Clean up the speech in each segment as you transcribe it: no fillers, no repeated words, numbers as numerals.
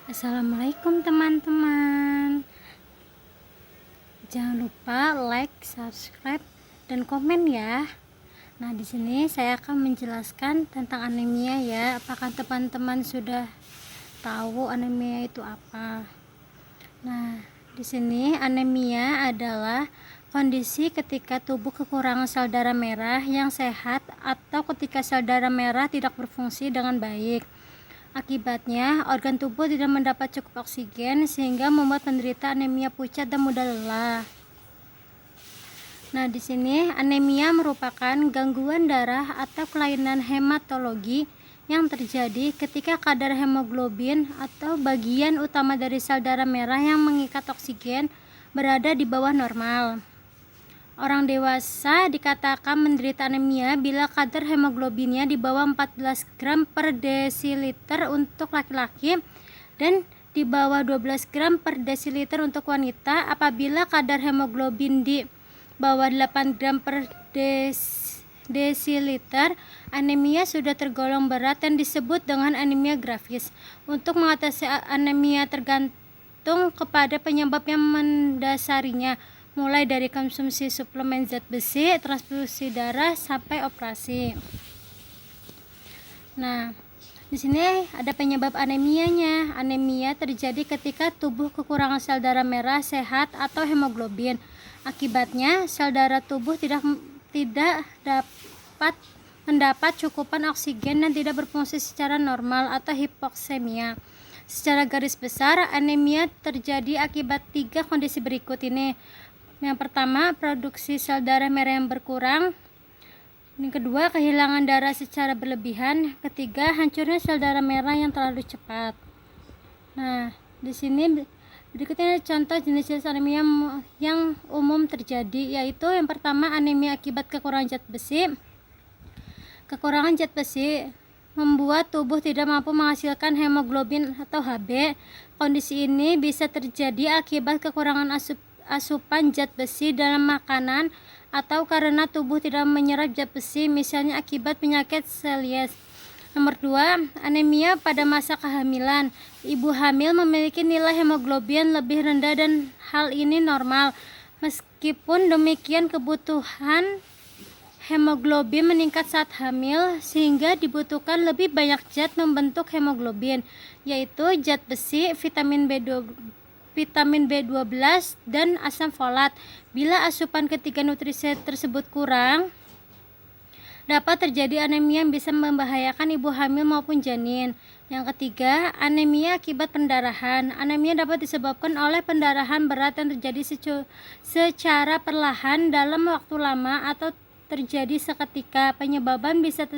Assalamualaikum teman-teman. Jangan lupa like, subscribe, dan komen ya. Nah, di sini saya akan menjelaskan tentang anemia ya. Apakah teman-teman sudah tahu anemia itu apa? Nah, di sini anemia adalah kondisi ketika tubuh kekurangan sel darah merah yang sehat atau ketika sel darah merah tidak berfungsi dengan baik. Akibatnya, organ tubuh tidak mendapat cukup oksigen sehingga membuat penderita anemia pucat dan mudah lelah. Nah, di sini anemia merupakan gangguan darah atau kelainan hematologi yang terjadi ketika kadar hemoglobin atau bagian utama dari sel darah merah yang mengikat oksigen berada di bawah normal. Orang dewasa dikatakan menderita anemia bila kadar hemoglobinnya di bawah 14 gram per desiliter untuk laki-laki dan di bawah 12 gram per desiliter untuk wanita. Apabila kadar hemoglobin di bawah 8 gram per desiliter, anemia sudah tergolong berat dan disebut dengan anemia grafis. Untuk mengatasi anemia tergantung kepada penyebab yang mendasarinya, mulai dari konsumsi suplemen zat besi, transfusi darah, sampai operasi. Nah, di sini ada penyebab anemianya. Anemia terjadi ketika tubuh kekurangan sel darah merah sehat atau hemoglobin. Akibatnya, sel darah tubuh tidak dapat mendapat cukupan oksigen dan tidak berfungsi secara normal atau hipoksemia. Secara garis besar, anemia terjadi akibat 3 kondisi berikut ini. Yang pertama, produksi sel darah merah yang berkurang. Yang kedua, kehilangan darah secara berlebihan. Ketiga, hancurnya sel darah merah yang terlalu cepat. Nah, di sini berikutnya contoh jenis-jenis anemia yang umum terjadi, yaitu yang pertama, anemia akibat kekurangan zat besi. Kekurangan zat besi membuat tubuh tidak mampu menghasilkan hemoglobin atau Hb. Kondisi ini bisa terjadi akibat kekurangan asupan zat besi dalam makanan atau karena tubuh tidak menyerap zat besi, misalnya akibat penyakit celiac. Nomor 2, anemia pada masa kehamilan. Ibu hamil memiliki nilai hemoglobin lebih rendah dan hal ini normal. Meskipun demikian, kebutuhan hemoglobin meningkat saat hamil sehingga dibutuhkan lebih banyak zat membentuk hemoglobin, yaitu zat besi, vitamin B12 dan asam folat. Bila asupan ketiga nutrisi tersebut kurang, dapat terjadi anemia yang bisa membahayakan ibu hamil maupun janin. Yang ketiga, anemia akibat pendarahan. Anemia dapat disebabkan oleh pendarahan berat yang terjadi secara perlahan dalam waktu lama atau terjadi seketika. Penyebaban bisa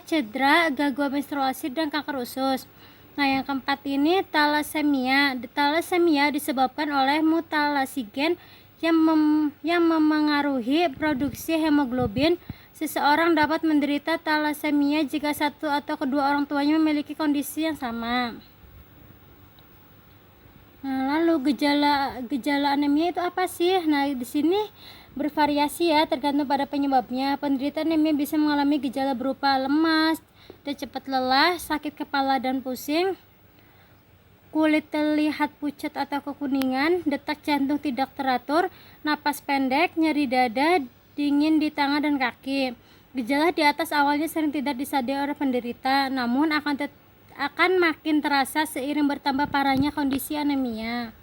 cedera, gangguan menstruasi, dan kanker usus. Nah, yang keempat ini talasemia. Talasemia disebabkan oleh mutalasi gen yang memengaruhi produksi hemoglobin. Seseorang dapat menderita talasemia jika satu atau kedua orang tuanya memiliki kondisi yang sama. Nah, lalu gejala anemia itu apa sih? Nah, di sini bervariasi ya, tergantung pada penyebabnya. Penderita anemia bisa mengalami gejala berupa lemas dan cepat lelah, sakit kepala dan pusing, kulit terlihat pucat atau kekuningan, detak jantung tidak teratur, napas pendek, nyeri dada, dingin di tangan dan kaki. Gejala di atas awalnya sering tidak disadari oleh penderita, namun akan makin terasa seiring bertambah parahnya kondisi anemia.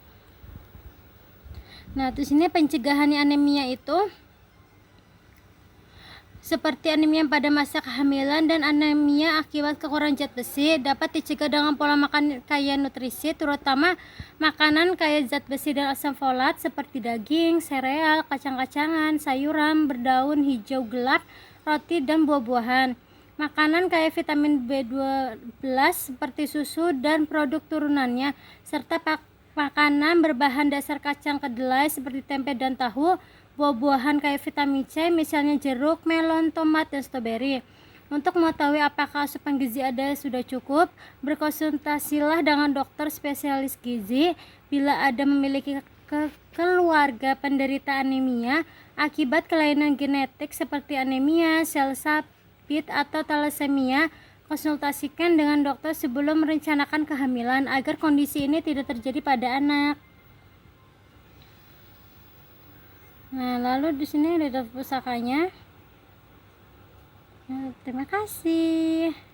Nah, terus ini pencegahan anemia itu seperti anemia pada masa kehamilan dan anemia akibat kekurangan zat besi dapat dicegah dengan pola makan kaya nutrisi, terutama makanan kaya zat besi dan asam folat seperti daging, sereal, kacang-kacangan, sayuran berdaun hijau gelap, roti, dan buah-buahan. Makanan kaya vitamin B12 seperti susu dan produk turunannya, serta makanan berbahan dasar kacang kedelai seperti tempe dan tahu, buah-buahan kaya vitamin C, misalnya jeruk, melon, tomat, dan stroberi. Untuk mengetahui apakah asupan gizi Anda sudah cukup, berkonsultasilah dengan dokter spesialis gizi. Bila Anda memiliki keluarga penderita anemia akibat kelainan genetik seperti anemia, sel sabit, atau talasemia, konsultasikan dengan dokter sebelum merencanakan kehamilan agar kondisi ini tidak terjadi pada anak. Nah, lalu di sini ada daftar pusakanya. Nah, terima kasih.